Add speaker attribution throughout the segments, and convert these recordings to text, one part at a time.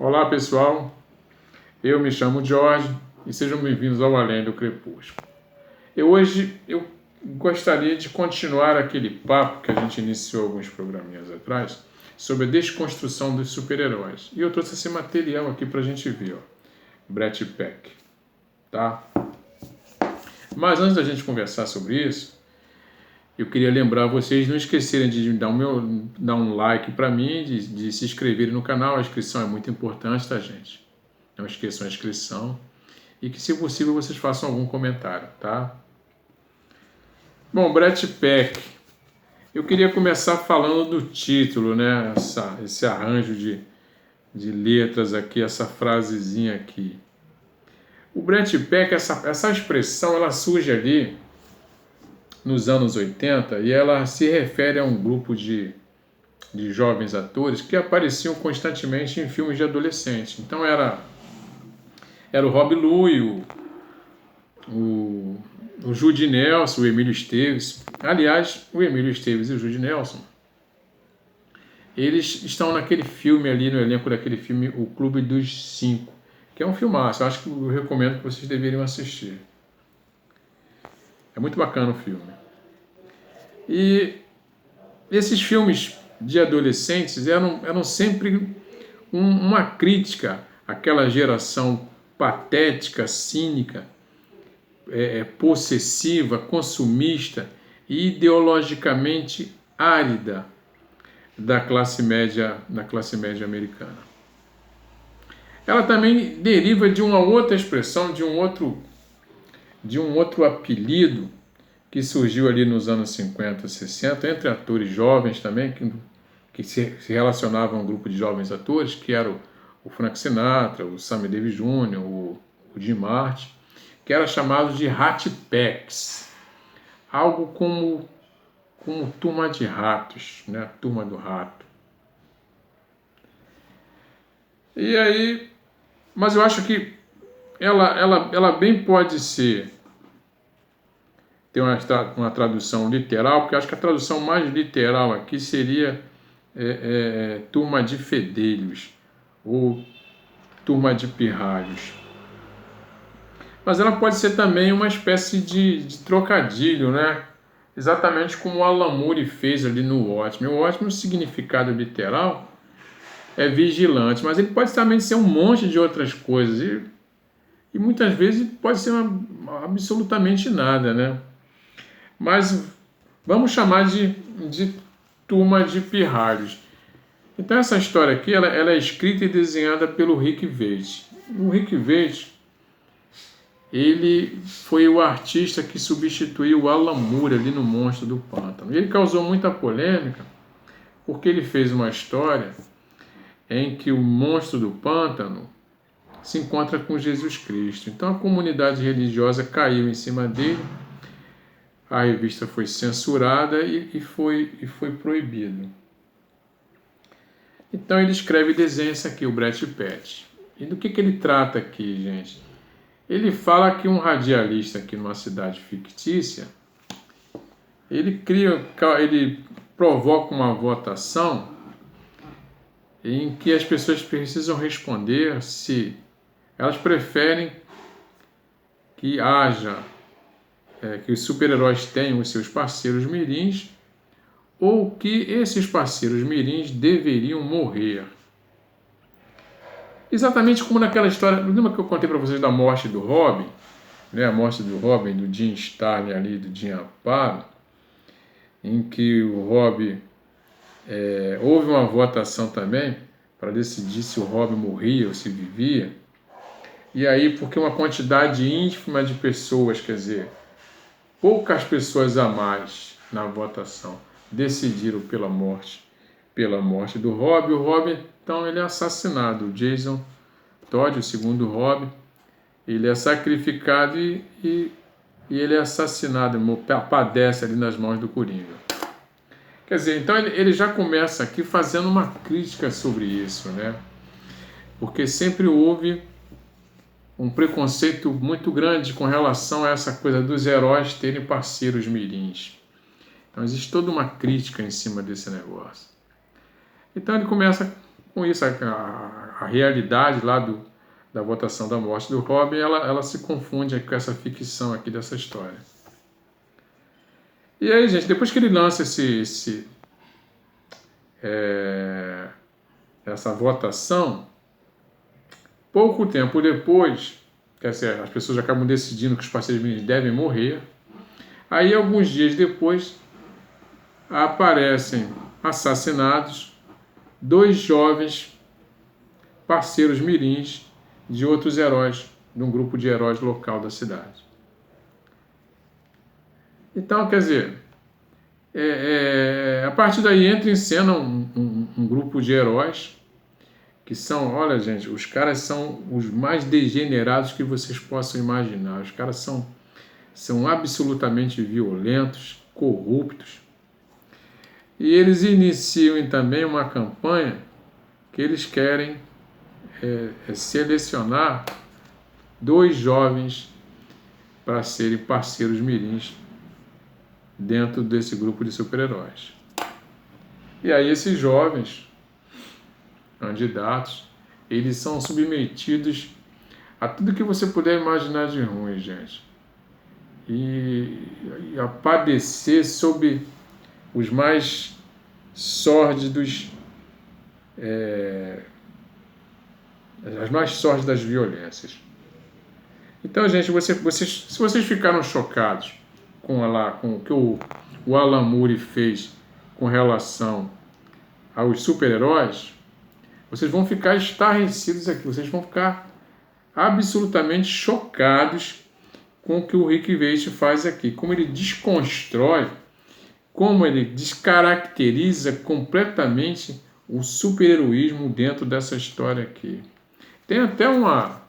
Speaker 1: Olá pessoal, eu me chamo Jorge e sejam bem-vindos ao Além do Crepúsculo. Hoje eu gostaria de continuar aquele papo que a gente iniciou alguns programinhas atrás sobre a desconstrução dos super-heróis. E eu trouxe esse material aqui pra gente ver, ó, Brett Peck, tá? Mas antes da gente conversar sobre isso, eu queria lembrar vocês não esquecerem de dar um like para mim, de se inscreverem no canal. A inscrição é muito importante, tá, gente? Não esqueçam a inscrição. E que, se possível, vocês façam algum comentário, tá? Bom, Brett Peck. Eu queria começar falando do título, né? Esse arranjo de letras aqui, essa frasezinha aqui. O Brett Peck, essa expressão, ela surge ali nos anos 80 e ela se refere a um grupo de jovens atores que apareciam constantemente em filmes de adolescente. Então era o Rob Lowe, o Jude Nelson, o Emílio Esteves. Aliás, o Emílio Esteves e o Jude Nelson, eles estão naquele filme ali, no elenco daquele filme O Clube dos Cinco, que é um filmaço. Eu acho que eu recomendo que vocês deveriam assistir. É muito bacana o filme. E esses filmes de adolescentes eram sempre uma crítica àquela geração patética, cínica, possessiva, consumista e ideologicamente árida da classe média americana. Ela também deriva de uma outra expressão, de um outro apelido que surgiu ali nos anos 50, 60, entre atores jovens também, que se relacionavam a um grupo de jovens atores, que era o Frank Sinatra, o Sammy Davis Jr., o Jim Martin, que era chamado de Rat Packs, algo como turma de ratos, né? Turma do rato. E aí, mas eu acho que ela bem pode ter uma tradução literal, porque eu acho que a tradução mais literal aqui seria turma de fedelhos ou turma de pirralhos. Mas ela pode ser também uma espécie de trocadilho, né? Exatamente como o Alan Moore fez ali no Watchmen. O Watchmen, o significado literal é vigilante, mas ele pode também ser um monte de outras coisas. E muitas vezes pode ser absolutamente nada, né? Mas vamos chamar de turma de pirralhos. Então essa história aqui ela é escrita e desenhada pelo Rick Veitch. O Rick Veitch, ele foi o artista que substituiu o Alan Moore ali no Monstro do Pântano. Ele causou muita polêmica porque ele fez uma história em que o Monstro do Pântano se encontra com Jesus Cristo. Então a comunidade religiosa caiu em cima dele. A revista foi censurada e foi proibido. Então ele escreve e desenha isso aqui, o Brett Peck. E do que ele trata aqui, gente? Ele fala que um radialista aqui numa cidade fictícia, ele provoca uma votação em que as pessoas precisam responder se elas preferem que que os super-heróis tenham os seus parceiros mirins ou que esses parceiros mirins deveriam morrer. Exatamente como naquela história, lembra que eu contei para vocês da morte do Robin? Né? A morte do Robin, do Jim Starlin ali, do Jim Aparo, em que o Robin, houve uma votação também para decidir se o Robin morria ou se vivia. E aí, porque uma quantidade ínfima de pessoas, quer dizer, poucas pessoas a mais na votação decidiram pela morte do Robin. O Robin, então, ele é assassinado. O Jason Todd, o segundo Robin, ele é sacrificado e ele é assassinado, padece ali nas mãos do Coringa. Quer dizer, então ele já começa aqui fazendo uma crítica sobre isso, né? Porque sempre houve um preconceito muito grande com relação a essa coisa dos heróis terem parceiros mirins. Então existe toda uma crítica em cima desse negócio. Então ele começa com isso, a a realidade lá da votação da morte do Robin, ela se confunde com essa ficção aqui dessa história. E aí, gente, depois que ele lança essa votação, pouco tempo depois, quer dizer, as pessoas acabam decidindo que os parceiros mínimos devem morrer. Aí, alguns dias depois, aparecem assassinados 2 jovens parceiros mirins de outros heróis, de um grupo de heróis local da cidade. Então, quer dizer, a partir daí entra em cena um grupo de heróis que são, olha gente, os caras são os mais degenerados que vocês possam imaginar. Os caras são absolutamente violentos, corruptos. E eles iniciam também uma campanha que eles querem selecionar 2 jovens para serem parceiros mirins dentro desse grupo de super-heróis. E aí esses jovens candidatos, eles são submetidos a tudo que você puder imaginar de ruim, gente. E a padecer sob os mais sórdidos, as mais sórdidas violências. Então, gente, se vocês ficaram chocados com o que o Alan Moore fez com relação aos super-heróis, vocês vão ficar estarrecidos aqui, vocês vão ficar absolutamente chocados com o que o Rick Veitch faz aqui, como ele desconstrói, como ele descaracteriza completamente o super-heroísmo dentro dessa história aqui. Tem até uma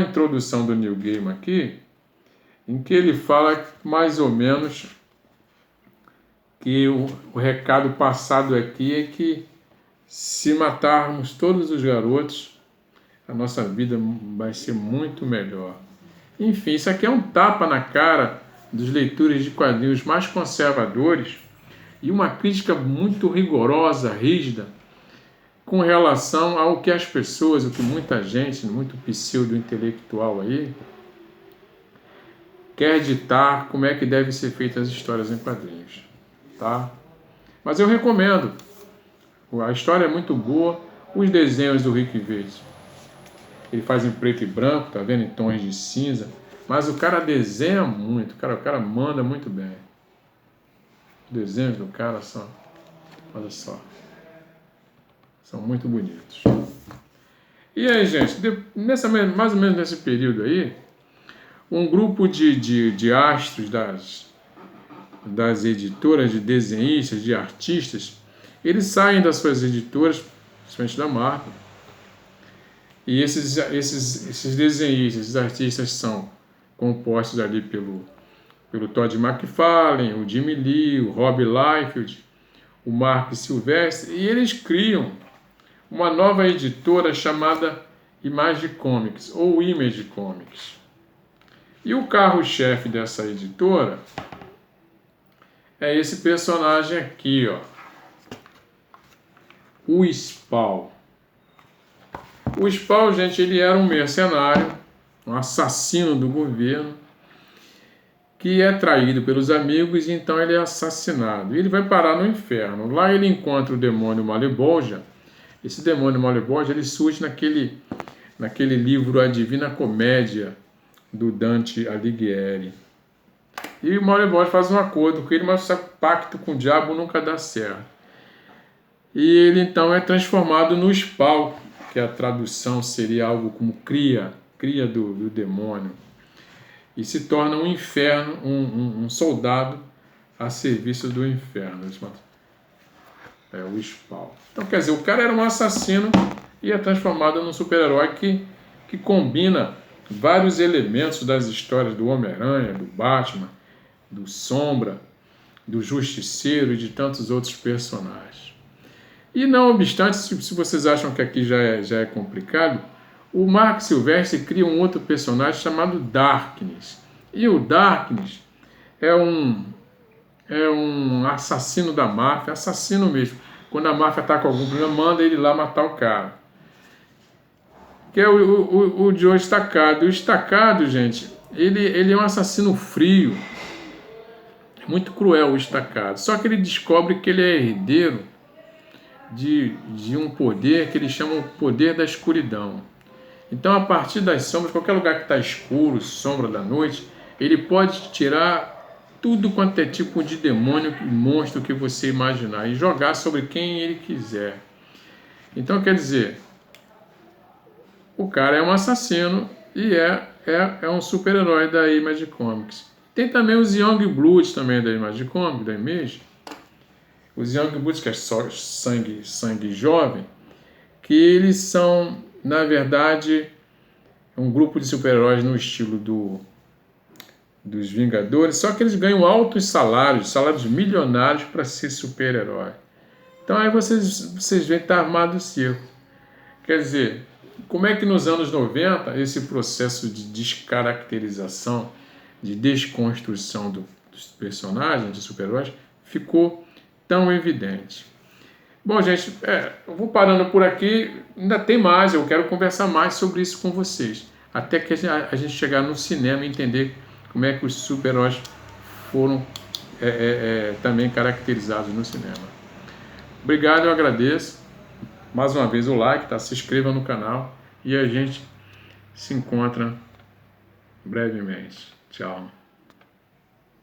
Speaker 1: introdução do Neil Gaiman aqui, em que ele fala mais ou menos que o recado passado aqui é que se matarmos todos os garotos, a nossa vida vai ser muito melhor. Enfim, isso aqui é um tapa na cara dos leitores de quadrinhos mais conservadores e uma crítica muito rigorosa, rígida, com relação ao que as pessoas, o que muita gente, muito pseudo-intelectual aí, quer ditar como é que devem ser feitas as histórias em quadrinhos. Tá? Mas eu recomendo. A história é muito boa. Os desenhos do Rick Veitch, ele faz em preto e branco, tá vendo? Em tons de cinza. Mas o cara desenha muito. O cara manda muito bem. Os desenhos do cara são, olha só, são muito bonitos. E aí, gente, mais ou menos nesse período aí, um grupo de astros das editoras, de desenhistas, de artistas, eles saem das suas editoras, principalmente da Marvel, e esses desenhistas, esses artistas são compostos ali pelo Todd McFarlane, o Jimmy Lee, o Rob Liefeld, o Mark Silvestre, e eles criam uma nova editora chamada Image Comics, ou Image Comics. E o carro-chefe dessa editora é esse personagem aqui, ó, o Spawn. O Spawn, gente, ele era um mercenário, um assassino do governo, que é traído pelos amigos e então ele é assassinado. E ele vai parar no inferno. Lá ele encontra o demônio Malebolgia. Esse demônio Malebolgia, ele surge naquele livro A Divina Comédia, do Dante Alighieri. E o Malebolgia faz um acordo com ele, mas o pacto com o diabo nunca dá certo. E ele então é transformado no Spawn, que a tradução seria algo como cria do demônio. E se torna um inferno, um soldado a serviço do inferno. É o Spawn. Então, quer dizer, o cara era um assassino e é transformado num super-herói que combina vários elementos das histórias do Homem-Aranha, do Batman, do Sombra, do Justiceiro e de tantos outros personagens. E não obstante, se vocês acham que aqui já é complicado, o Mark Silvestre cria um outro personagem chamado Darkness. E o Darkness é um assassino da máfia, assassino mesmo, quando a máfia está com algum problema, manda ele lá matar o cara. Que é o Joe Estacado. O Estacado, gente, ele é um assassino frio. Muito cruel o Estacado. Só que ele descobre que ele é herdeiro de um poder que ele chama o poder da escuridão. Então, a partir das sombras, qualquer lugar que está escuro, sombra da noite, ele pode tirar tudo quanto é tipo de demônio e monstro que você imaginar e jogar sobre quem ele quiser. Então, quer dizer, o cara é um assassino e é um super-herói da Image Comics. Tem também os Young Bloods também da Image Comics, da Image. Os Young Bloods, que é só sangue jovem, que eles são, na verdade, um grupo de super-heróis no estilo dos Vingadores, só que eles ganham altos salários milionários para ser super-herói. Então aí vocês veem que está armado o circo. Quer dizer, como é que nos anos 90 esse processo de descaracterização, de desconstrução dos personagens, de super-heróis, ficou tão evidente? Bom, gente, eu vou parando por aqui. Ainda tem mais, eu quero conversar mais sobre isso com vocês. Até que a gente chegar no cinema e entender como é que os super-heróis foram também caracterizados no cinema. Obrigado, eu agradeço. Mais uma vez o like, tá? Se inscreva no canal e a gente se encontra brevemente. Tchau.